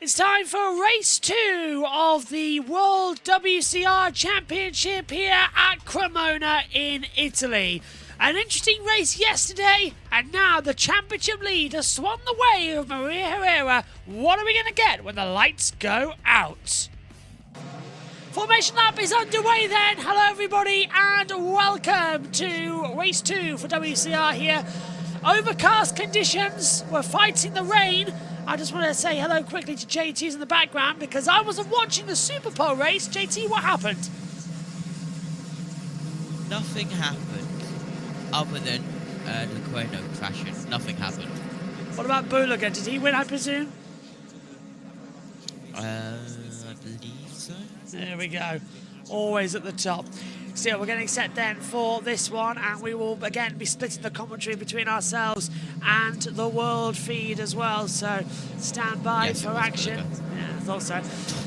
It's time for race 2 of the World WCR Championship here at Cremona in Italy. An interesting race yesterday, and now the championship lead has swung the way of Maria Herrera. What are we going to get when the lights go out? Formation lap is underway then. Hello everybody and welcome to race 2 for WCR here. Overcast conditions, we're fighting the rain. I just want to say hello quickly to JT who's in the background because I wasn't watching the Super Pole race. JT, what happened? Nothing happened other than Lequeno crashing. Nothing happened. What about Boulaga? Did he win, I presume? I believe so. There we go. Always at the top. So we're getting set then for this one, and we will again be splitting the commentary between ourselves and the world feed as well. So stand by for action. Yeah, I thought so.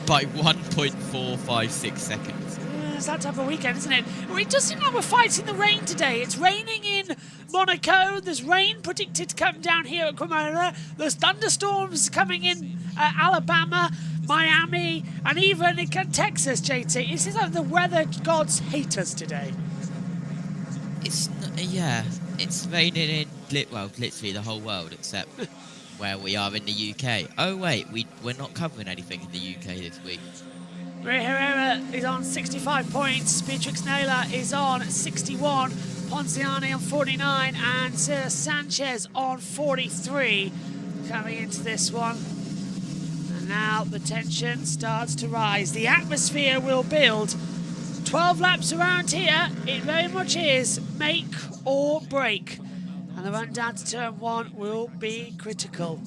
By 1.456 seconds. It's that type of weekend, isn't it? It does seem like we're fighting the rain today. It's raining in Monaco. There's rain predicted to come down here at Cremona. There's thunderstorms coming in Alabama, Miami, and even in Texas, JT. It seems like the weather gods hate us today. It's raining in literally the whole world except where we are in the UK. Oh wait, we're not covering anything in the UK this week. Maria Herrera is on 65 points. Beatrix Naylor is on 61. Ponziani on 49 and Sarah Sanchez on 43 coming into this one. Now the tension starts to rise. The atmosphere will build. 12 laps around here. It very much is make or break. And the run down to turn 1 will be critical.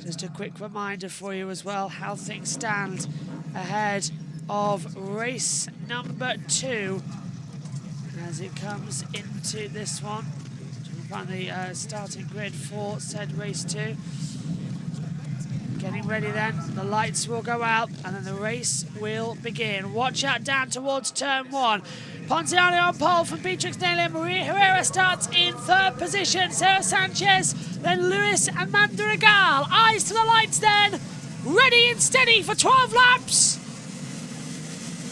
Just a quick reminder for you as well how things stand ahead of race number 2 as it comes into this one. Trying to find the starting grid for said race 2. Getting ready then, the lights will go out and then the race will begin. Watch out down towards turn 1. Ponziani on pole from Beatrix Naylor. Maria Herrera starts in 3rd position. Sarah Sanchez, then Luis and Madrigal. Eyes to the lights then. Ready and steady for 12 laps.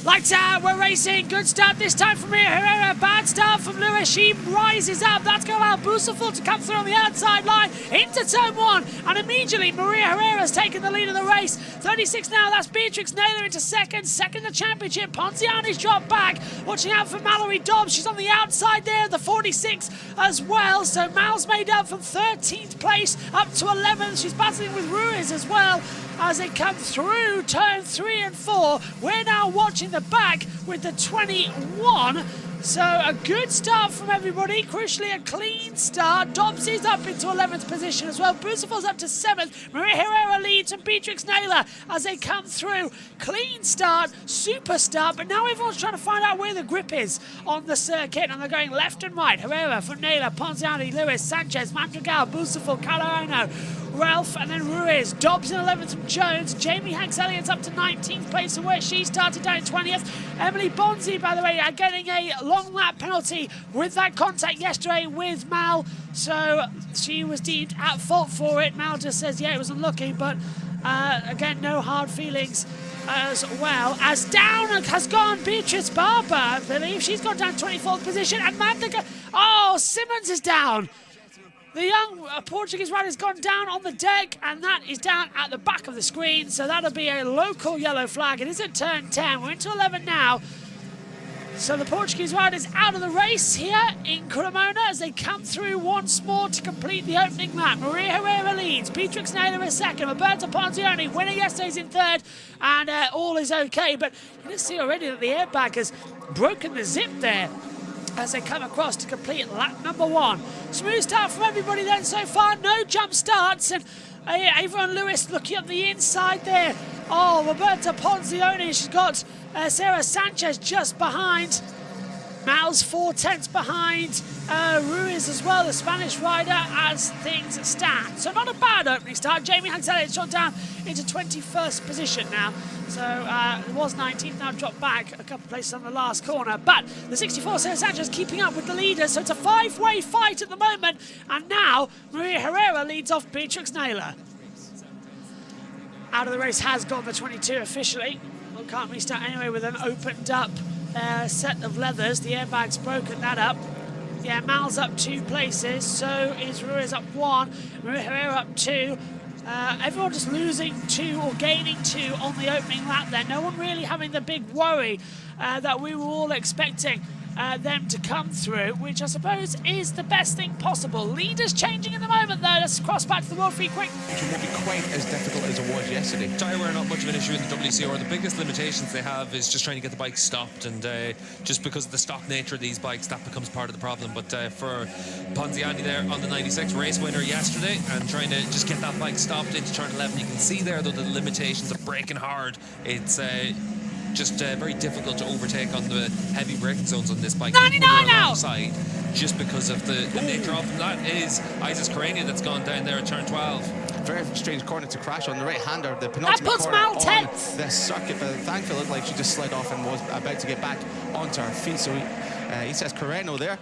Lights out, we're racing. Good start this time from Maria Herrera. Bad start from Lewis. She rises up. That's going to allow Boussafour to come through on the outside line into turn 1. And immediately Maria Herrera's taken the lead of the race. 36 now, that's Beatrix Naylor into second. Second the championship. Ponziani's dropped back. Watching out for Mallory Dobbs. She's on the outside there, the 46 as well. So Mal's made up from 13th place up to 11th. She's battling with Ruiz as well. As they come through turn 3 and 4, we're now watching the back with the 21. So a good start from everybody. Crucially, a clean start. Dobbs is up into 11th position as well. Boussafour's up to 7th. Maria Herrera leads and Beatrix Naylor as they come through. Clean start, super start, but now everyone's trying to find out where the grip is on the circuit, and they're going left and right. Herrera from Naylor, Ponziani, Lewis, Sanchez, Madrigal, Boussafour, Calorino, Ralph, and then Ruiz. Dobbs in 11th from Jones. Jamie Hanks-Elliott's up to 19th place from where she started down in 20th. Emily Bonzi, by the way, are getting a long lap penalty with that contact yesterday with Mal. So she was deemed at fault for it. Mal just says, yeah, it was unlucky, but again, no hard feelings as well. As down has gone Beatrice Barber, I believe. She's gone down 24th position. And Simmons is down. The young Portuguese rider's gone down on the deck, and that is down at the back of the screen, so that'll be a local yellow flag. It is at turn 10. We're into 11 now. So the Portuguese rider's out of the race here in Cremona as they come through once more to complete the opening lap. Maria Herrera leads, Beatrix Naylor is second, Roberta Ponziani winning yesterday's in 3rd, and all is okay. But you can see already that the airbag has broken the zip there as they come across to complete lap number 1. Smooth start from everybody then so far, no jump starts, and Avon Lewis looking up the inside there. Oh, Roberta Ponzioni, she's got Sarah Sanchez just behind. Mal's 4/10 behind Ruiz as well, the Spanish rider, as things stand. So not a bad opening start. Jamie Hanks-Elliott shot down into 21st position now. So it was 19th, now dropped back a couple of places on the last corner. But the 64 Sarah Sanchez keeping up with the leaders. So it's a 5-way fight at the moment. And now Maria Herrera leads off Beatrix Naylor. out of the race has gone the 22 officially. Well, can't restart anyway with an opened up set of leathers. The airbag's broken that up. Yeah, Mal's up 2 places, so is Ruiz up 1, Maria Herrera up 2. Everyone just losing 2 or gaining 2 on the opening lap there. No one really having the big worry that we were all expecting them to come through, which I suppose is the best thing possible. Leaders changing at the moment though. Let's cross back to the World Free quick. It won't be quite as difficult as it was yesterday. Tyre wear not much of an issue in the WCR. The biggest limitations they have is just trying to get the bike stopped, and just because of the stock nature of these bikes, that becomes part of the problem. But for Ponziani there on the 96, race winner yesterday, and trying to just get that bike stopped into turn 11. You can see there though the limitations of braking hard. It's just very difficult to overtake on the heavy braking zones on this bike. 99 now! Alongside, just because of the nature of them. That is Isis Karania that's gone down there at turn 12. Very strange corner to crash on the right-hander. The penultimate puts corner Mal on 10th. this circuit, but thankfully it looked like she just slid off and was about to get back onto her feet. So he says Carreno there.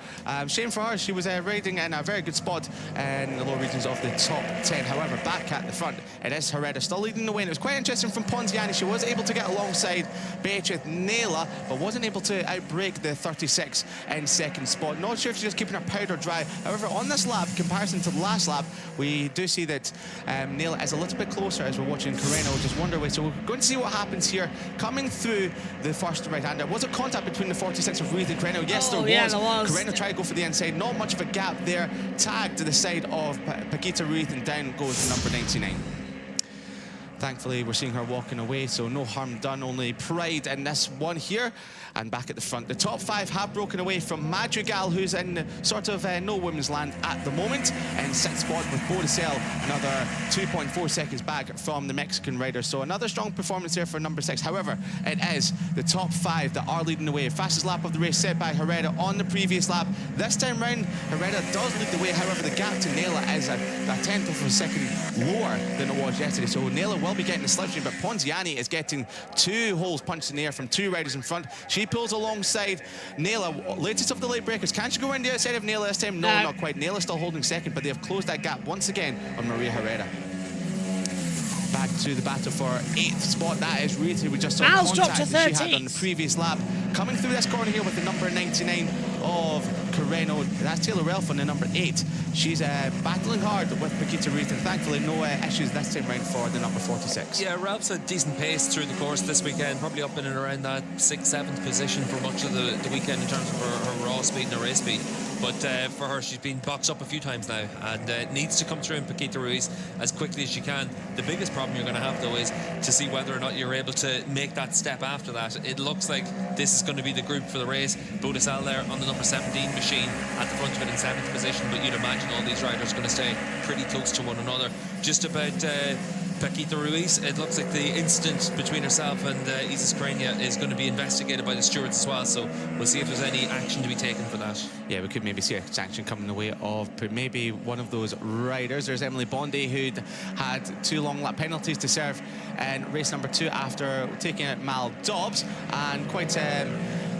Shame for her. She was riding in a very good spot in the lower regions of the top 10. However, back at the front, it is Herrera still leading the way. And it was quite interesting from Ponziani. She was able to get alongside Beatriz Nela, but wasn't able to outbrake the 36 in second spot. Not sure if she's just keeping her powder dry. However, on this lap, in comparison to the last lap, we do see that Nela is a little bit closer as we're watching Carreno just wander away. So we're going to see what happens here. Coming through the first right-hander, was a contact between the 46 of Ruiz and Carreno? Yes, there was. Carreno tried to go for the inside. Not much of a gap there. Tagged to the side of Paquita Ruiz, and down goes number 99. Thankfully, we're seeing her walking away, so no harm done, only pride in this one here. And back at the front, the top 5 have broken away from Madrigal, who's in sort of no women's land at the moment. In 6th spot with Bodicel, another 2.4 seconds back from the Mexican rider. So another strong performance there for number 6. However, it is the top 5 that are leading the way. Fastest lap of the race set by Herrera on the previous lap. This time round, Herrera does lead the way. However, the gap to Nela is a tenth of a second lower than it was yesterday. So Nela will be getting the slipstream, but Ponziani is getting 2 holes punched in the air from 2 riders in front. She pulls alongside Nela, latest of the late breakers. Can she go around the outside of Nela this time? No, not quite. Nela still holding second, but they have closed that gap once again on Maria Herrera. Back to the battle for 8th spot. That is Ruiz, who we just saw contact that she had on the previous lap. Coming through this corner here with the number 99 of Carreno. That's Taylor Ralph on the number 8. She's battling hard with Paquita Ruiz, and thankfully no issues this time round for the number 46. Yeah, Ralph's a decent pace through the course this weekend, probably up in and around that 6th, 7th position for much of the weekend in terms of her raw speed and her race speed. But for her, she's been boxed up a few times now, and needs to come through in Paquita Ruiz as quickly as she can. The biggest problem you're going to have, though, is to see whether or not you're able to make that step after that. It looks like this is going to be the group for the race. Bodicel there on the number 17 machine at the front of it in 7th position, but you'd imagine all these riders are going to stay pretty close to one another. Just about Paquita Ruiz, it looks like the incident between herself and Isis Karania is going to be investigated by the stewards as well, so we'll see if there's any action to be taken for that. Yeah, we could maybe see a sanction coming the way of maybe one of those riders. There's Emily Bondi, who'd had 2 long lap penalties to serve in race number 2 after taking out Mal Dobbs, and quite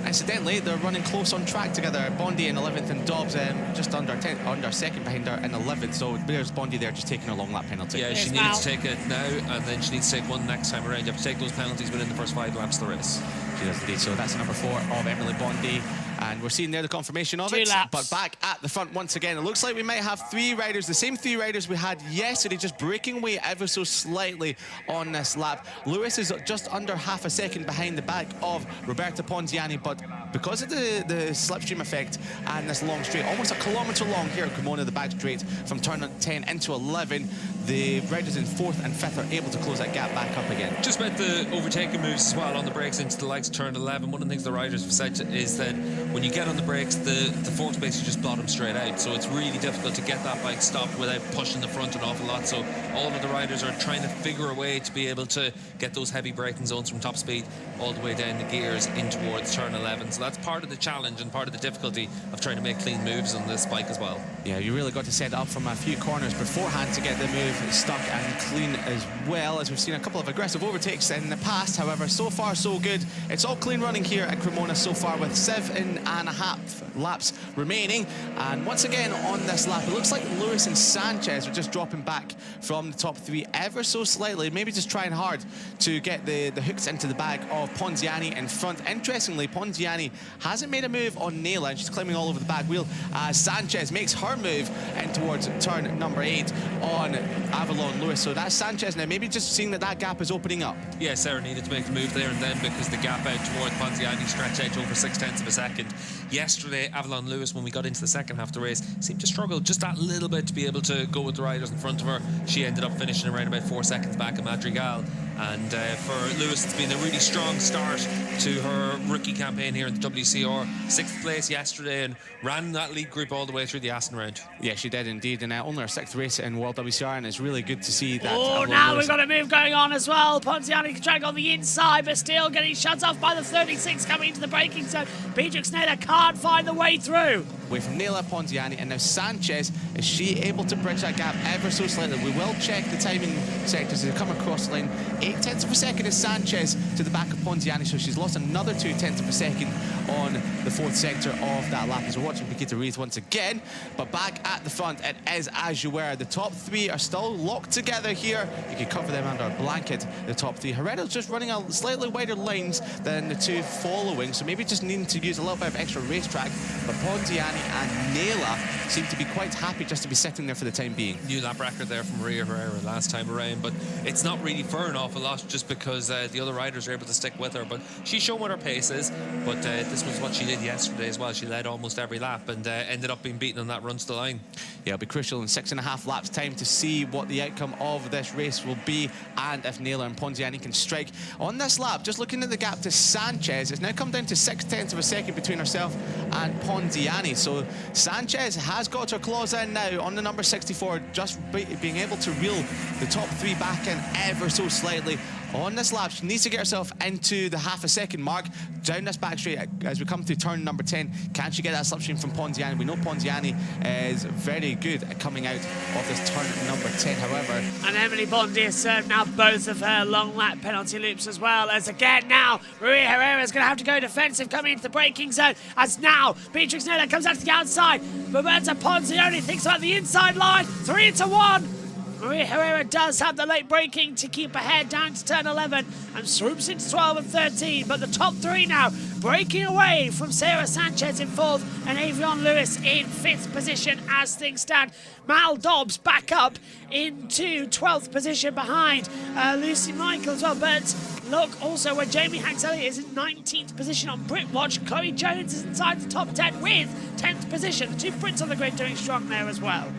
incidentally, they're running close on track together. Bondi in 11th and Dobbs just under 2nd behind her in 11th. So there's Bondi there just taking a long lap penalty. Yeah, she needs to take it now, and then she needs to take one next time around. You have to take those penalties within the first 5 laps of the race. She does indeed. So that's the number 4 of Emily Bondi. And we're seeing there the confirmation of 2 it. laps. But back at the front once again, it looks like we might have 3 riders, the same 3 riders we had yesterday, just breaking away ever so slightly on this lap. Lewis is just under half a second behind the back of Roberta Ponziani, but because of the slipstream effect and this long straight, almost a kilometre long here at Cremona, the back straight from turn 10 into 11, the riders in 4th and 5th are able to close that gap back up again. Just about the overtaking moves as well on the brakes into the likes of turn 11, one of the things the riders have said is that when you get on the brakes, the forks basically just bottom straight out, so it's really difficult to get that bike stopped without pushing the front an awful lot. So all of the riders are trying to figure a way to be able to get those heavy braking zones from top speed all the way down the gears in towards turn 11. So that's part of the challenge and part of the difficulty of trying to make clean moves on this bike as well. Yeah, you really got to set it up from a few corners beforehand to get the move stuck and clean as well, as we've seen a couple of aggressive overtakes in the past. However, so far so good. It's all clean running here at Cremona so far, with Siv in 16.5 laps remaining. And once again on this lap, it looks like Lewis and Sanchez are just dropping back from the top 3 ever so slightly, maybe just trying hard to get the hooks into the bag of Ponziani in front. Interestingly, Ponziani hasn't made a move on Naila, and she's climbing all over the back wheel as Sanchez makes her move in towards turn number 8 on Avalon Lewis. So that's Sanchez now, maybe just seeing that gap is opening up. Yeah, Sarah needed to make the move there and then, because the gap out toward Ponziani stretched out over 0.6 of a second. Yesterday, Avalon Lewis, when we got into the second half of the race, seemed to struggle just that little bit to be able to go with the riders in front of her. She ended up finishing around about 4 seconds back of Madrigal. And for Lewis, it's been a really strong start to her rookie campaign here in the WCR. 6th place yesterday and ran that lead group all the way through the Aston round. Yeah, she did indeed, and only her 6th race in World WCR, and it's really good to see that. Oh, now we've got a move going on as well. Ponziani can drag on the inside, but still getting shut off by the 36 coming into the braking zone. Beatrix Naylor can't find the way through. Away from Naila, Ponziani, and now Sanchez. Is she able to bridge that gap ever so slightly? We will check the timing sectors as they come across the line. 0.8 of a second is Sanchez to the back of Ponziani, so she's lost another 0.2 of a second on the 4th sector of that lap as we're watching Paquita Reed once again. But back at the front, it is as you were. The top 3 are still locked together here. You can cover them under a blanket, the top 3. Herrera's just running a slightly wider lines than the 2 following, so maybe just needing to use a little bit of extra racetrack. But Ponziani and Naila seem to be quite happy just to be sitting there for the time being. New lap record there from Maria Herrera last time around, but it's not really for an awful lot just because the other riders are able to stick with her. But she's shown what her pace is, but this was what she did yesterday as well. She led almost every lap and ended up being beaten on that run to the line. Yeah, it'll be crucial in 6.5 laps time to see what the outcome of this race will be and if Naila and Ponziani can strike. On this lap, just looking at the gap to Sanchez, it's now come down to 0.6 of a second between herself and Ponziani. So Sanchez has got her claws in now on the number 64, just being able to reel the top 3 back in ever so slightly. On this lap, she needs to get herself into the half a second mark down this back straight as we come through turn number 10. Can she get that slipstream from Ponziani? We know Ponziani is very good at coming out of this turn number 10, however. And Emily Bondi has served now both of her long lap penalty loops as well, as again now Maria Herrera is going to have to go defensive coming into the braking zone, as now Beatrix Naylor comes out to the outside. Roberta Ponziani thinks about the inside line, 3-1. Maria Herrera does have the late braking to keep ahead down to turn 11 and swoops into 12 and 13. But the top 3 now breaking away from Sarah Sanchez in 4th and Avion Lewis in 5th position as things stand. Mal Dobbs back up into 12th position behind Lucy Michael as well. But look also where Jamie Hanks-Elliott is in 19th position on Britwatch. Chloe Jones is inside the top 10 with 10th position. The 2 Brits on the grid doing strong there as well.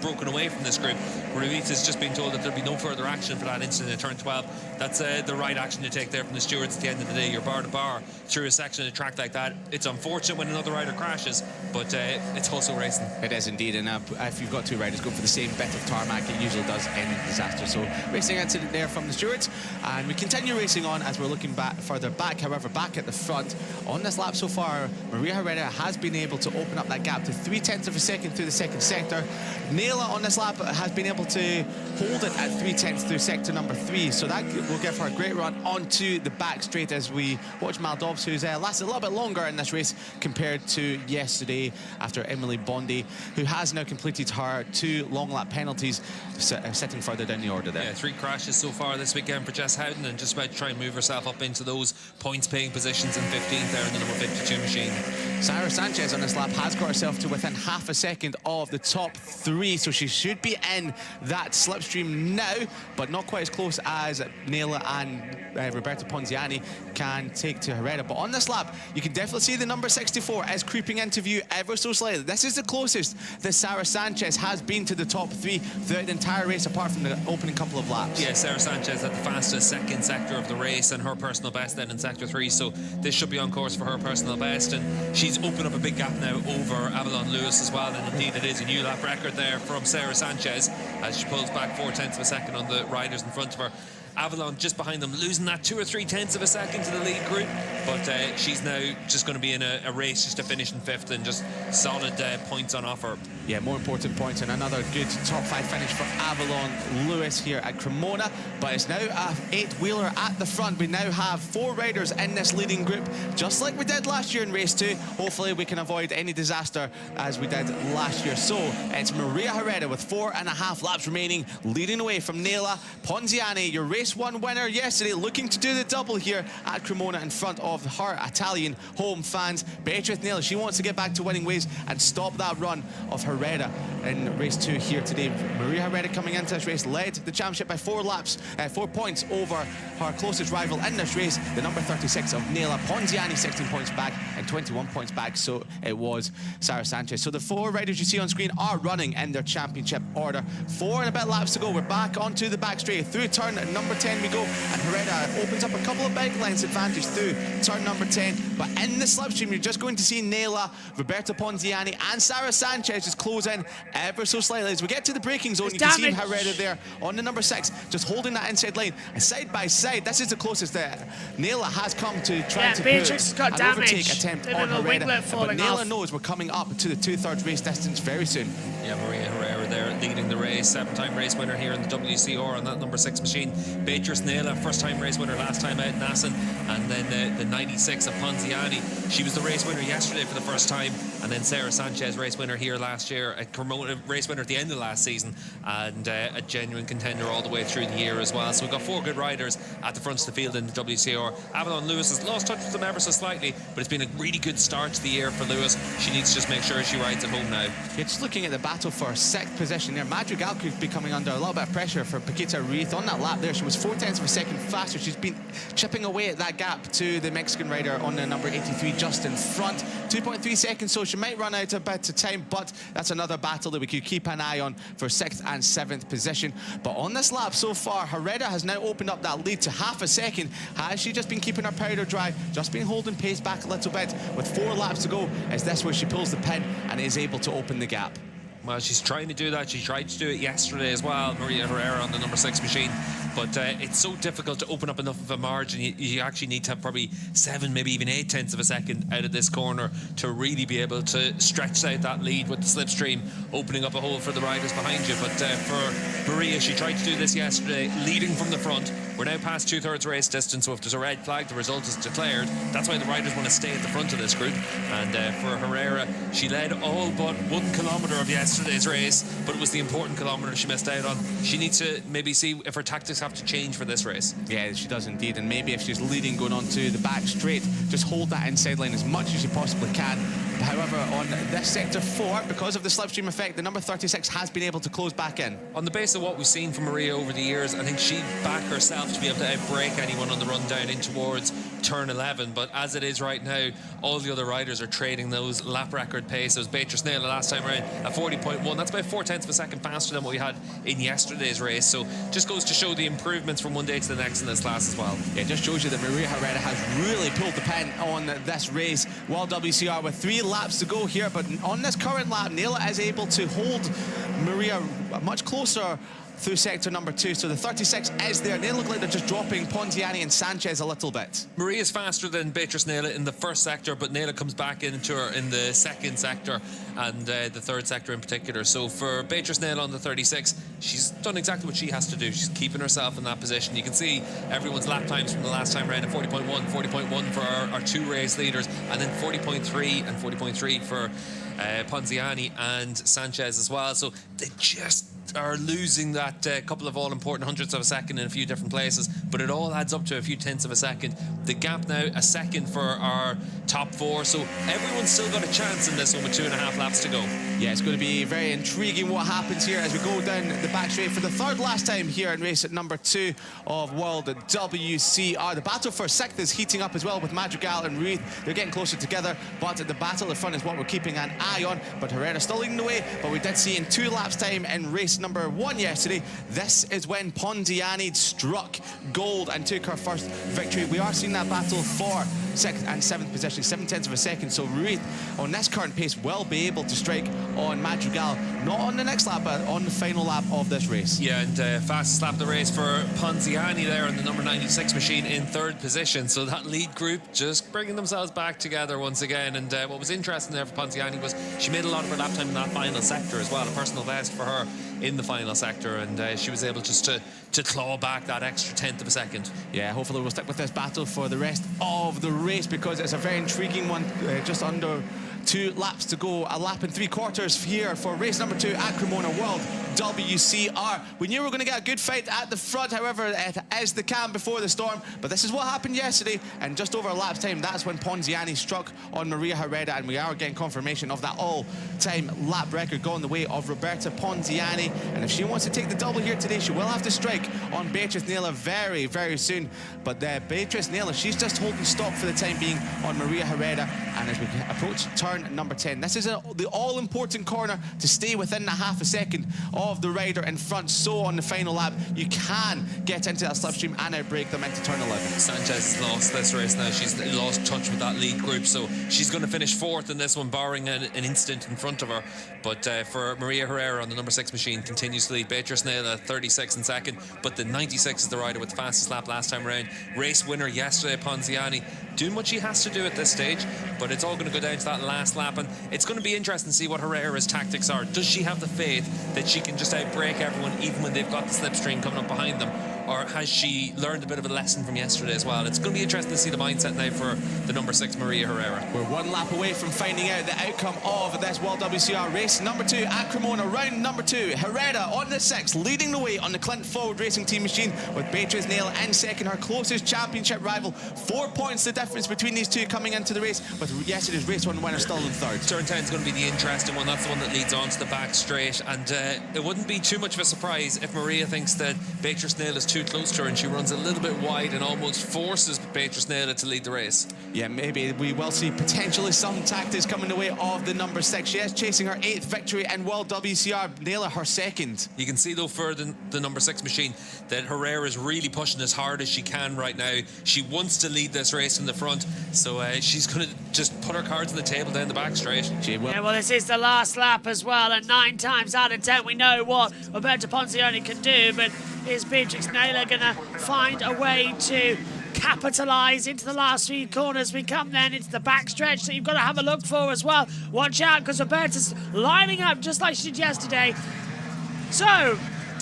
Broken away from this group. Ruiz just been told that there'll be no further action for that incident in turn 12. That's the right action to take there from the stewards at the end of the day. You're bar to bar through a section of the track like that. It's unfortunate when another rider crashes, but it's also racing. It is indeed, and if you've got 2 riders going for the same bit of tarmac, it usually does end in disaster. So racing incident there from the stewards, and we continue racing on as we're looking back further back. However, back at the front on this lap so far, Maria Herrera has been able to open up that gap to 0.3 of a second through the 2nd sector. Naila on this lap has been able to hold it at 0.3 through sector number 3, so that will give her a great run onto the back straight as we watch Mal Dobbs, who's lasted a little bit longer in this race compared to yesterday after Emily Bondi, who has now completed her 2 long lap penalties, sitting further down the order there. Yeah, 3 crashes so far this weekend for Jess Howden, and just about to try and move herself up into those points paying positions in 15th there in the number 52 machine. Sarah Sanchez on this lap has got herself to within half a second of the top 3, so she should be in that slipstream now, but not quite as close as Naila and Roberta Ponziani can take to Herrera. But on this lap, you can definitely see the number 64 is creeping into view ever so slightly. This is the closest that Sarah Sanchez has been to the top 3 throughout the entire race, apart from the opening couple of laps. Yeah, Sarah Sanchez had the fastest 2nd sector of the race and her personal best then in sector 3, so this should be on course for her personal best, and she's opened up a big gap now over Avalon Lewis as well, and indeed it is a new lap record there from Sarah Sanchez as she pulls back 0.4 of a second on the riders in front of her. Avalon just behind them, losing that 2 or 3 tenths of a second to the lead group, but she's now just going to be in a race just to finish in 5th and just solid points on offer. Yeah, more important points and another good top 5 finish for Avalon Lewis here at Cremona. But it's now a 8-wheeler at the front. We now have 4 riders in this leading group, just like we did last year in race 2. Hopefully we can avoid any disaster as we did last year. So it's Maria Herrera with 4.5 laps remaining, leading away from Nela Ponziani, your race 1 winner yesterday, looking to do the double here at Cremona in front of her Italian home fans. Beatrice Nela, she wants to get back to winning ways and stop that run of Herrera in race 2 here today. Maria Herrera coming into this race led the championship by 4 points over her closest rival in this race, the number 36 of Nela Ponziani, 16 points back and 21 points back, so it was Sarah Sanchez. So the 4 riders you see on screen are running in their championship order. 4 and a bit laps to go. We're back onto the back straight. Through turn number 10 we go, and Herrera opens up a couple of big lengths advantage through turn number 10. But in the slipstream, you're just going to see Nela, Roberta Ponziani and Sarah Sanchez just close in ever so slightly. As we get to the braking zone, you can see Herrera there on the number 6, just holding that inside line. And side by side, this is the closest that Nela has come to trying to put an overtake attempt on Herrera. But Nela knows we're coming up to the 2/3 race distance very soon. Yeah, Maria Herrera there leading the race, 7-time race winner here in the WCR on that number 6 machine. Beatrice Nela, first-time race winner last time out in Assen, and then the 96 of Ponziani. She was the race winner yesterday for the first time, and then Sarah Sanchez, race winner here last year, a Cremona race winner at the end of last season, and a genuine contender all the way through the year as well. So we've got 4 good riders at the front of the field in the WCR. Avalon Lewis has lost touch with them ever so slightly, but it's been a really good start to the year for Lewis. She needs to just make sure she rides at home now. Yeah, just looking at the battle for 6th position there, Madrigal could be coming under a little bit of pressure for Paquita Ruiz on that lap there. She was 4 tenths of a second faster. She's been chipping away at that gap to the Mexican rider on the number 83 just in front. 2.3 seconds, so she might run out a bit of time, but that's another battle that we could keep an eye on for 6th and 7th position. But on this lap so far, Herrera has now opened up that lead to half a second. Has she just been keeping her powder dry, just been holding pace back a little bit? With 4 laps to go, is this where she pulls the pin and is able to open the gap? Well, she's trying to do that. She tried to do it yesterday as well, Maria Herrera on the number 6 machine. But it's so difficult to open up enough of a margin. You actually need to have probably 7, maybe even 8 tenths of a second out of this corner to really be able to stretch out that lead with the slipstream, opening up a hole for the riders behind you. But for Maria, she tried to do this yesterday, leading from the front. We're now past 2/3 race distance, so if there's a red flag, the result is declared. That's why the riders want to stay at the front of this group. And for Herrera, she led all but 1 kilometre of yesterday's race, but it was the important kilometre she missed out on. She needs to maybe see if her tactics have to change for this race. Yeah, she does indeed, and maybe if she's leading going on to the back straight, just hold that inside line as much as you possibly can. However, on this sector 4, because of the slipstream effect, the number 36 has been able to close back in. On the basis of what we've seen from Maria over the years, I think she'd back herself to be able to outbreak anyone on the run down in towards turn 11, but as it is right now, all the other riders are trading those lap record paces. Beatrice Nela last time around at 40.1, that's about 4 tenths of a second faster than what we had in yesterday's race, so just goes to show the improvements from one day to the next in this class as well. Yeah, it just shows you that Maria Herrera has really pulled the pin on this race. While WCR with 3 laps to go here, but on this current lap, Nela is able to hold Maria much closer through sector number 2, so the 36 is there. They look like they're just dropping Ponziani and Sanchez a little bit. Maria's faster than Beatrice Nela in the first sector, but Nela comes back into her in the second sector and the third sector in particular. So for Beatrice Nela on the 36, she's done exactly what she has to do. She's keeping herself in that position. You can see everyone's lap times from the last time around at 40.1 for our 2 race leaders, and then 40.3 and 40.3 for Ponziani and Sanchez as well. So they just are losing that couple of all-important hundredths of a second in a few different places, but it all adds up to a few tenths of a second. The gap now, a second for our top 4, so everyone's still got a chance in this one with 2.5 laps to go. Yeah, it's going to be very intriguing what happens here as we go down the back straight for the 3rd last time here in race at number 2 of World WCR. The battle for 6th is heating up as well with Madrigal and Ruiz. They're getting closer together, but the battle at the front is what we're keeping an eye on. But Herrera still leading the way, but we did see in 2 laps time in race number 1 yesterday, this is when Ponziani struck gold and took her first victory. We are seeing that battle for 6th and 7th position, 7/10 of a second. So Ruiz, on this current pace, will be able to strike on Madrigal, not on the next lap, but on the final lap of this race. Yeah, and fastest lap of the race for Ponziani there on the number 96 machine in 3rd position. So that lead group just bringing themselves back together once again. And what was interesting there for Ponziani was she made a lot of her lap time in that final sector as well, a personal best for her in the final sector, and she was able just to claw back that extra 1/10 of a second. Yeah, hopefully we'll stick with this battle for the rest of the race, because it's a very intriguing one. Just under 2 laps to go, a lap and 3/4 here for race number 2 at Cremona World WCR. We knew we were going to get a good fight at the front, however, it is the calm before the storm. But this is what happened yesterday, and just over a lap's time, that's when Ponziani struck on Maria Herrera, and we are getting confirmation of that all-time lap record going the way of Roberta Ponziani. And if she wants to take the double here today, she will have to strike on Beatrice Naylor very, very soon. But Beatrice Naylor, she's just holding stop for the time being on Maria Herrera. And as we approach turn number 10, this is the all-important corner to stay within the half a second of the rider in front. So on the final lap, you can get into that slipstream and outbrake them into turn 11. Sanchez has lost this race now. She's lost touch with that lead group, so she's going to finish 4th in this one, barring an incident in front of her. But for Maria Herrera on the number 6 machine, continues to lead. Beatrice Naylor 36 in 2nd, but the 96 is the rider with the fastest lap last time around. Race winner yesterday, Ponziani, doing what she has to do at this stage, but it's all going to go down to that last lap, and it's going to be interesting to see what Herrera's tactics are. Does she have the faith that she can just outbrake everyone even when they've got the slipstream coming up behind them, or has she learned a bit of a lesson from yesterday as well? It's going to be interesting to see the mindset now for the number 6 Maria Herrera. We're 1 lap away from finding out the outcome of this World WCR race number 2 at Cremona, round number 2. Herrera on the 6th, leading the way on the Clint Forward Racing Team machine, with Beatrice Naylor in 2nd, her closest championship rival. 4 points the difference between these two coming into the race, with yesterday's race 1 winner still in 3rd. Turn 10 is going to be the interesting one. That's the one that leads on to the back straight, and it wouldn't be too much of a surprise if Maria thinks that Beatrice Naylor is too close to her and she runs a little bit wide and almost forces Beatrice Naylor to lead the race. Yeah, maybe we will see potentially some tactics coming the way of the number 6. She is chasing her 8th victory in World WCR. Naylor her 2nd. You can see though for the number 6 machine that Herrera is really pushing as hard as she can right now. She wants to lead this race in the front, so she's going to just put her cards on the table down the back straight. She will. Yeah, well, this is the last lap as well, and 9 times out of 10 we know what Roberta Ponziani can do, but is Beatrice Naylor going to find a way to capitalise into the last few corners? We come then into the backstretch that you've got to have a look for as well. Watch out, because Roberta's lining up just like she did yesterday. So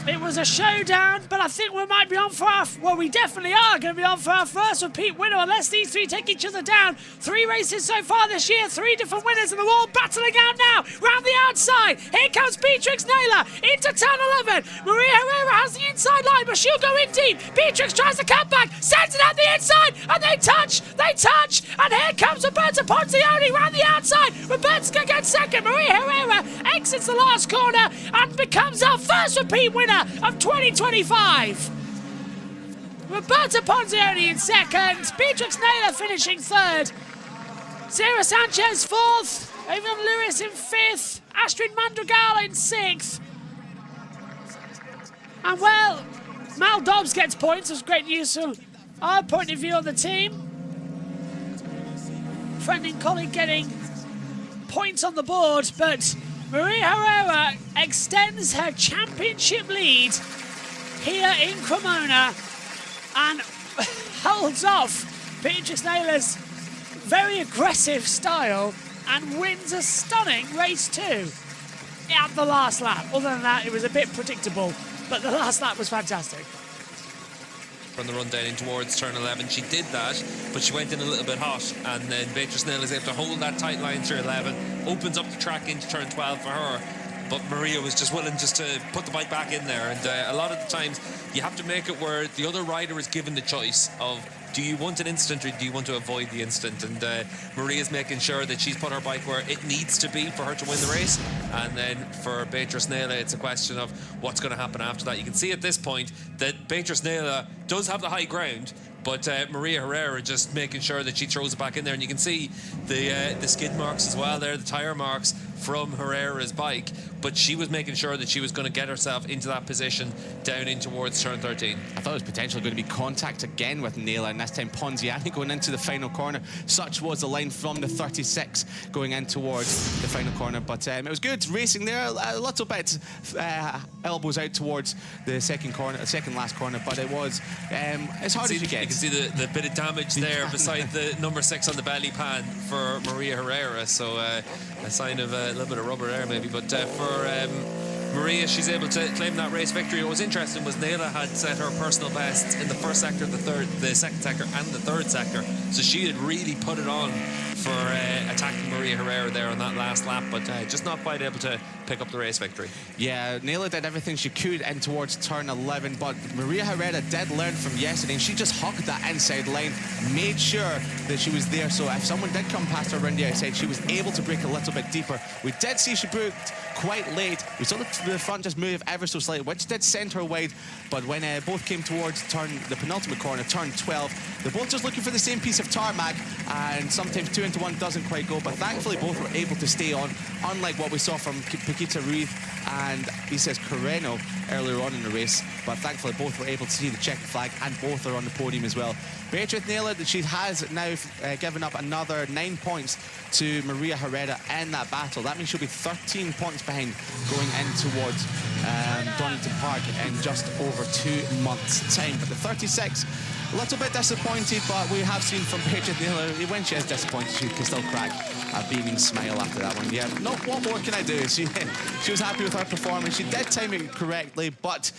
it was a showdown, but I think we might be on for our... Well, we definitely are going to be on for our first repeat winner, unless these three take each other down. 3 races so far this year, 3 different winners, and they're all battling out now. Round the outside, here comes Beatrix Naylor into turn 11. Maria Herrera has the inside line, but she'll go in deep. Beatrix tries to cut back, sends it out the inside, and they touch, and here comes Roberta Ponziani round the outside. Roberta's going to get 2nd. Maria Herrera exits the last corner and becomes our first repeat winner of 2025. Roberta Ponziani in 2nd, Beatrix Naylor finishing 3rd, Sarah Sanchez 4th, Avon Lewis in 5th, Astrid Madrigal in 6th. And well, Mal Dobbs gets points. It's great news from our point of view on the team. Friend and colleague getting points on the board, but Maria Herrera extends her championship lead here in Cremona and holds off Beatrice Naylor's very aggressive style and wins a stunning race 2 at the last lap. Other than that, it was a bit predictable, but the last lap was fantastic. From the run down in towards turn 11, she did that, but she went in a little bit hot, and then Beatrice Naylor is able to hold that tight line through 11, opens up the track into turn 12 for her, but Maria was just willing just to put the bike back in there, and a lot of the times you have to make it where the other rider is given the choice of, do you want an incident or do you want to avoid the incident? And Maria's making sure that she's put her bike where it needs to be for her to win the race. And then for Beatrice Naylor, it's a question of what's going to happen after that. You can see at this point that Beatrice Naylor does have the high ground, but Maria Herrera just making sure that she throws it back in there. And you can see the skid marks as well there, the tyre marks from Herrera's bike, but she was making sure that she was going to get herself into that position down in towards turn 13. I thought it was potentially going to be contact again with Naylor, and this time Ponziani going into the final corner. Such was the line from the 36 going in towards the final corner, but it was good racing there. A little bit elbows out towards the second last corner, but it was as hard as you get. You can see the bit of damage there beside the number 6 on the belly pan for Maria Herrera, so a sign of a little bit of rubber there maybe, but for Maria, she's able to claim that race victory. What was interesting was Naylor had set her personal best in the first sector, the second sector and the third sector, so she had really put it on for attacking Maria Herrera there on that last lap, but just not quite able to pick up the race victory. Yeah, Naylor did everything she could in towards turn 11, but Maria Herrera did learn from yesterday, and she just hugged that inside line, made sure that she was there, so if someone did come past her around the outside, she was able to brake a little bit deeper. We did see she braked quite late. We saw the front just move ever so slightly, which did send her wide, but when both came towards the penultimate corner, turn 12, they're both just looking for the same piece of tarmac, and sometimes 2 into 1 doesn't quite go, but thankfully both were able to stay on, unlike what we saw from Paquita Ruiz and Isis Carreno earlier on in the race, but thankfully both were able to see the checkered flag, and both are on the podium as well. Beatriz Naylor, she has now given up another 9 points to Maria Herrera in that battle. That means she'll be 13 points behind going in towards Donington Park in just over 2 months' time. But the 36, a little bit disappointed, but we have seen from Beatriz Naylor, when she is disappointed, she can still crack a beaming smile after that one. Yeah, no, what more can I do? She was happy with her performance. She did time it correctly, but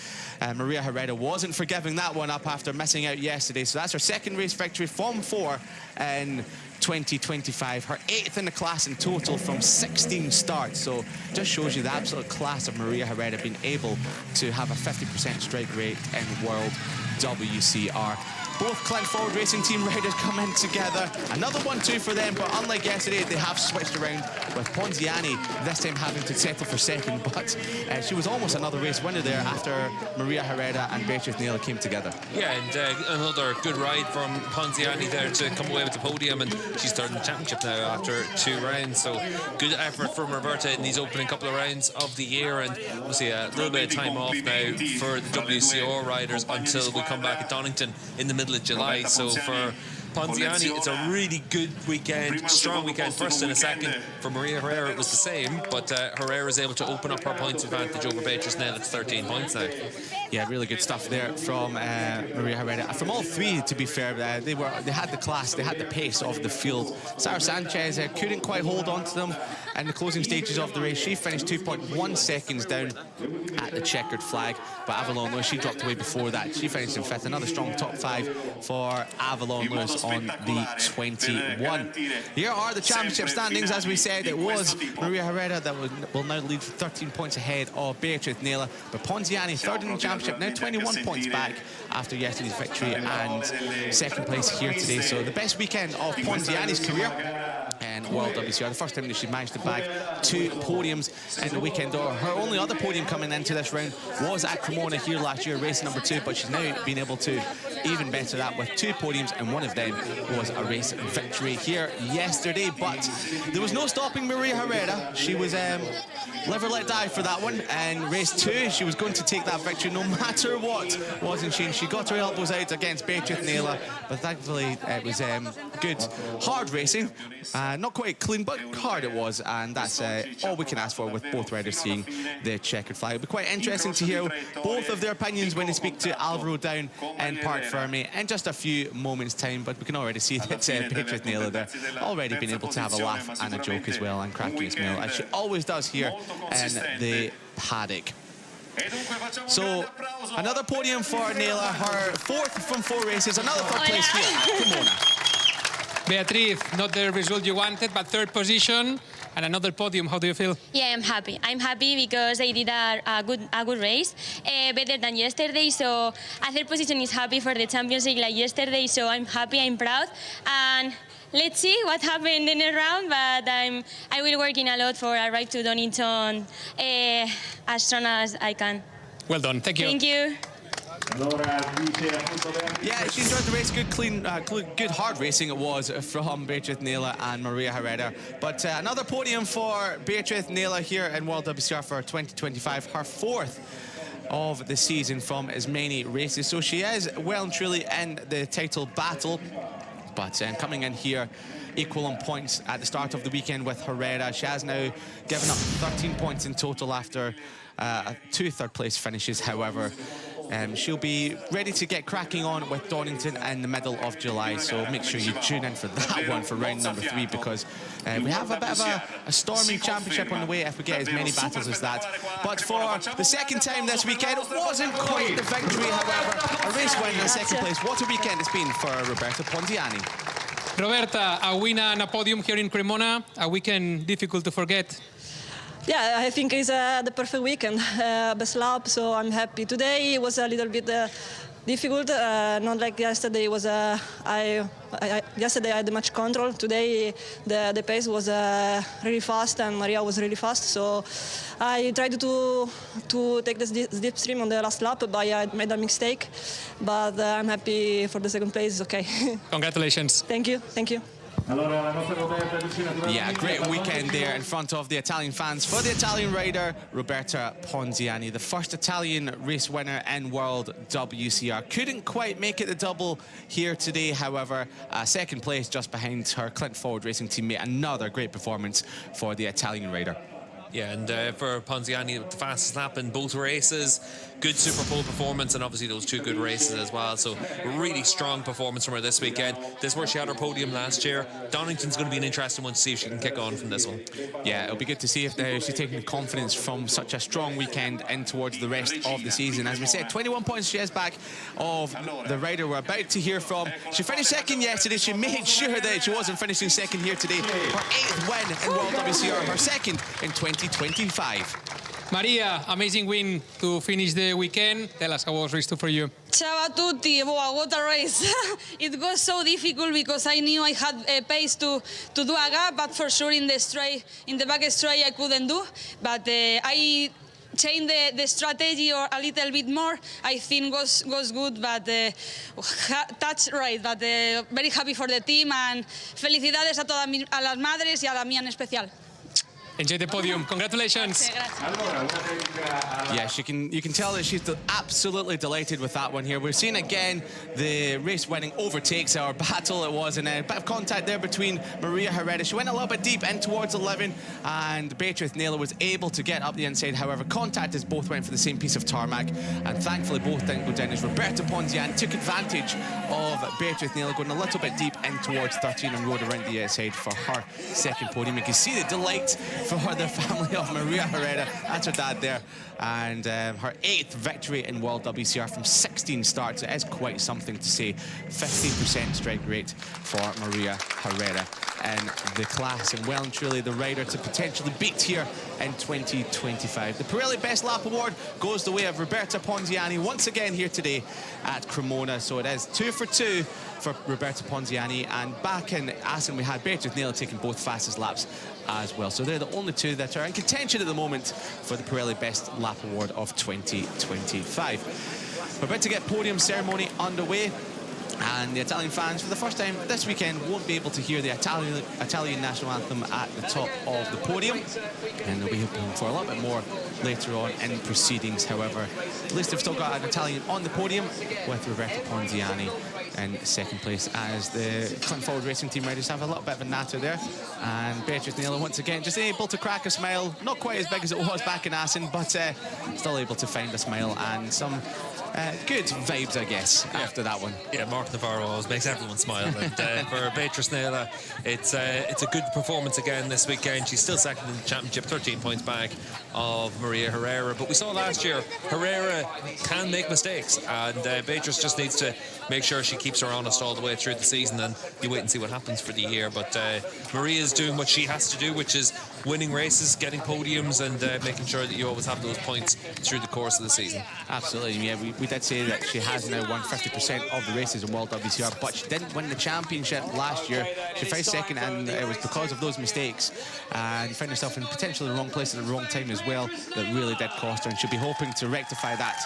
Maria Herrera wasn't forgiving that one up after missing out yesterday. So that's her second race victory from 4 in 2025, her 8th in the class in total from 16 starts. So just shows you the absolute class of Maria Herrera being able to have a 50% strike rate in World WCR. Both Clint Forward Racing Team riders come in together. Another 1-2 for them, but unlike yesterday, they have switched around with Ponziani this time having to settle for second, but she was almost another race winner there after Maria Herrera and Beatriz Naylor came together. Yeah, and another good ride from Ponziani there to come away with the podium, and she's third in the championship now after 2 rounds, so good effort from Roberta in these opening couple of rounds of the year, and we'll see a little bit of time off now for the WCR riders until we come back at Donington in the middle of July. So for Ponziani, it's a really good weekend, strong weekend, first and a second. For Maria Herrera, it was the same, but Herrera is able to open up her points advantage over Beatriz Naylor. It's 13 points now. Yeah, really good stuff there from Maria Herrera. From all three, to be fair, they had the class, they had the pace of the field. Sarah Sanchez couldn't quite hold on to them in the closing stages of the race. She finished 2.1 seconds down at the checkered flag, but Avalon Lewis, she dropped away before that. She finished in 5th. Another strong top 5 for Avalon Lewis on the 21. Here are the championship standings. As we said, it was Maria Herrera that will now lead 13 points ahead of Beatriz Naylor, but Ponziani, 3rd in the championship, now 21 points back after yesterday's victory, and 2nd place here today. So the best weekend of Ponziani's career in World WCR. The first time that she managed to bag 2 podiums in the weekend. Her only other podium coming into this round was at Cremona here last year, race number 2, but she's now been able to even better that with 2 podiums, and one of them was a race victory here yesterday. But there was no stopping Maria Herrera. She was live or let die for that one. In race 2, she was going to take that victory no matter what, wasn't she? And she got her elbows out against Beatriz Naylor, but thankfully it was good, hard racing. Not quite clean, but hard it was, and that's all we can ask for with both riders seeing the checkered flag. It'll be quite interesting to hear both of their opinions when they speak to Alvaro down in Park Fermi in just a few moments' time, but we can already see that Beatriz Naylor there already been able to have a laugh and a joke as well, and cracking a smile, as she always does here in the paddock. So another podium for Naylor, her 4th from 4 races, another 3rd place here. Cremona. Beatriz, not the result you wanted, but 3rd position and another podium. How do you feel? Yeah, I'm happy. I'm happy because I did a good race, better than yesterday. So a 3rd position is happy for the championship like yesterday. So I'm happy, I'm proud, and let's see what happened in the round. But I will working a lot for arrive to Donington as soon as I can. Well done. Thank you. Thank you. Yeah, she enjoyed the race. Good, clean, good hard racing it was from Beatriz Nela and Maria Herrera. But another podium for Beatriz Nela here in World WCR for 2025, her 4th of the season from as many races. So she is well and truly in the title battle. But coming in here, equal on points at the start of the weekend with Herrera. She has now given up 13 points in total after 2 third-place finishes, however. She'll be ready to get cracking on with Donington in the middle of July, so make sure you tune in for that one for round number 3, because we have a bit of a storming championship on the way if we get as many battles as that. But for the second time this weekend, it wasn't quite the victory, however. A race win in second place. What a weekend it's been for Roberta Ponziani. Roberta, a win and a podium here in Cremona, a weekend difficult to forget. Yeah, I think it's the perfect weekend, best lap, so I'm happy. Today it was a little bit difficult, not like yesterday. It was yesterday I had much control. Today the pace was really fast and Maria was really fast, so I tried to take this deep stream on the last lap, but I made a mistake. But I'm happy for the second place. It's okay. Congratulations. Thank you. Thank you. Yeah, great weekend there in front of the Italian fans for the Italian rider Roberta Ponziani, the first Italian race winner in World WCR. Couldn't quite make it the double here today, however, second place just behind her Clint Forward Racing teammate. Another great performance for the Italian rider. Yeah, and for Ponziani, the fastest lap in both races, good Super Pole performance, and obviously those 2 good races as well. So really strong performance from her this weekend. This is where she had her podium last year. Donington's going to be an interesting one to see if she can kick on from this one. Yeah, it'll be good to see if she's taking confidence from such a strong weekend in towards the rest of the season. As we said, 21 points she has back of the rider we're about to hear from. She finished second yesterday. She made sure that she wasn't finishing second here today. Her 8th win in World WCR, her second in 2025. Maria, amazing win to finish the weekend. Tell us how was race 2 for you. Ciao a tutti. Wow, what a race. It was so difficult because I knew I had a pace to do a gap, but for sure in the back straight I couldn't do. But I changed the strategy or a little bit more. I think was good, but touch right. But very happy for the team, and felicidades a todas a las madres y a la mía en especial. Enjoy the podium. Congratulations. Yeah, you can tell that she's absolutely delighted with that one here. We're seeing again the race-winning overtakes our battle. It was, and a bit of contact there between Maria Herrera. She went a little bit deep in towards 11, and Beatriz Nela was able to get up the inside. However, contact as both went for the same piece of tarmac, and thankfully both didn't go down as Roberta Ponziani took advantage of Beatriz Nela going a little bit deep in towards 13 and rode around the outside for her second podium. You can see the delight for the family of Maria Herrera. That's her dad there. And her 8th victory in World WCR from 16 starts. It is quite something to say. 50% strike rate for Maria Herrera in the class, and well and truly the rider to potentially beat here in 2025. The Pirelli Best Lap Award goes the way of Roberta Ponziani once again here today at Cremona. So it is 2 for 2 for Roberta Ponziani, and back in Assen we had Beatriz Nela taking both fastest laps as well. So they're the only 2 that are in contention at the moment for the Pirelli Best Lap Award of 2025. We're about to get podium ceremony underway, and the Italian fans for the first time this weekend won't be able to hear the Italian national anthem at the top of the podium, and they'll be hoping for a little bit more later on in proceedings. However, at least they've still got an Italian on the podium with Roberta Ponziani in second place, as the Clint Forward Racing team riders have a little bit of a natter there. And Beatriz Nela once again just able to crack a smile, not quite as big as it was back in Assen, but still able to find a smile and some good vibes, I guess, after that one. Yeah, Mark Navarro always makes everyone smile. And for Beatriz Nela, it's a good performance again this weekend. She's still second in the championship, 13 points back of Maria Herrera. But we saw last year, Herrera can make mistakes, and Beatriz just needs to make sure she keeps her honest all the way through the season, and you wait and see what happens for the year. But Maria's doing what she has to do, which is winning races, getting podiums, and making sure that you always have those points through the course of the season. Absolutely, yeah. We did say that she has now won 50% of the races in World WCR, but she didn't win the championship last year. She finished second, and it was because of those mistakes and found herself in potentially the wrong place at the wrong time as well that really did cost her, and she'll be hoping to rectify that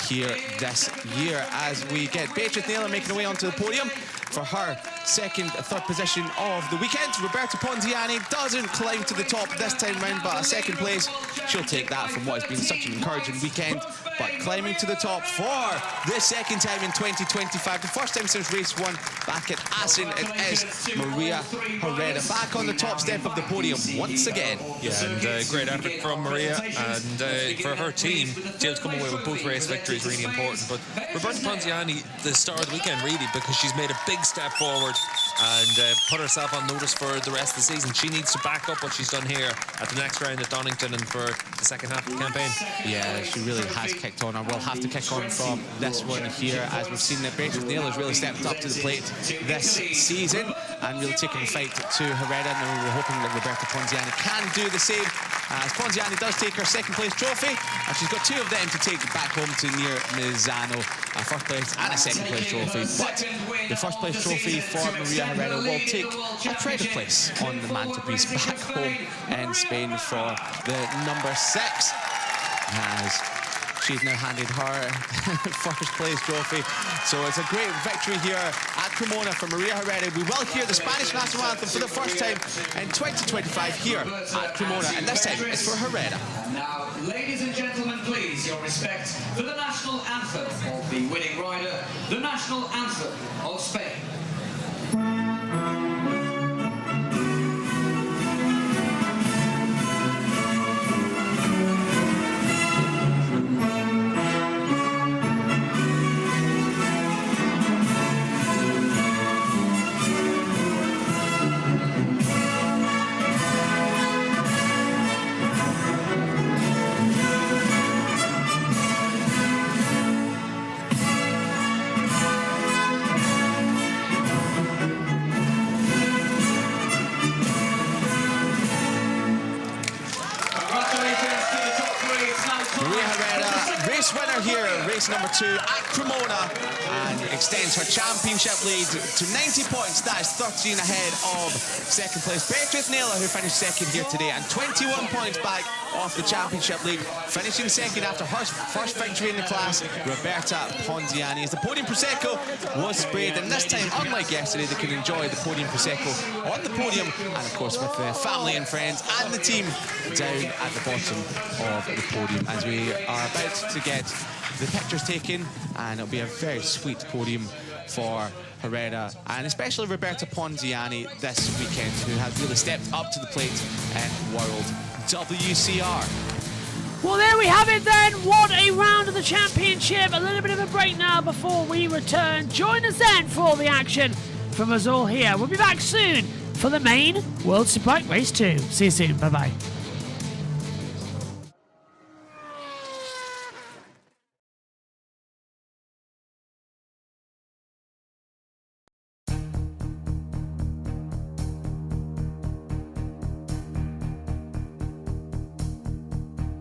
here this year as we get Beatrice Naylor making her way onto the podium for her third position of the weekend. Roberta Ponziani doesn't climb to the top this time round, but a second place, she'll take that from what has been such an encouraging weekend. But climbing to the top for the second time in 2025, the first time since race 1 back at Assen, it is Maria Herrera back on the top step of the podium once again. Yeah, and great effort from Maria, and for her team to be able to come away with both race victories really important. But Roberta Ponziani, the star of the weekend really, because she's made a big step forward and put herself on notice for the rest of the season. She needs to back up what she's done here at the next round at Donington and for the second half of the campaign. Yeah, she really has kicked on, or will have to kick on from this one here, as we've seen that Beatrice Naylor has really stepped up to the plate this season and really taking the fight to Herrera, and we're hoping that Roberta Ponziani can do the same, as Ponziani does take her second place trophy, and she's got 2 of them to take back home to near Misano, a first place and a second place trophy. But the first place trophy for Maria Herrera will take a pride of place on the mantelpiece back home in Spain for the number 6, as she's now handed her first place trophy. So it's a great victory here at Cremona for Maria Herrera. We will hear the Spanish national anthem for the first time in 2025 here at Cremona, and this time it's for Herrera. Now, ladies and gentlemen, please, your respect for the national anthem of the winning rider, the national anthem of Spain. Winner here, race number 2 at Cremona, and extends her championship lead to 90 points. That is 13 ahead of second place Beatrice Naylor, who finished second here today, and 21 points back off the championship lead. Finishing second after her first victory in the class, Roberta Ponziani, as the podium Prosecco was sprayed, and this time, unlike yesterday, they can enjoy the podium Prosecco on the podium, and of course with their family and friends and the team down at the bottom of the podium, as we are about to get the pictures taken, and it'll be a very sweet podium for Herrera, and especially Roberta Ponziani this weekend, who has really stepped up to the plate in World WCR. Well, there we have it then. What a round of the championship. A little bit of a break now before we return. Join us then for all the action from us all here. We'll be back soon for the main World Superbike Race 2. See you soon. Bye-bye.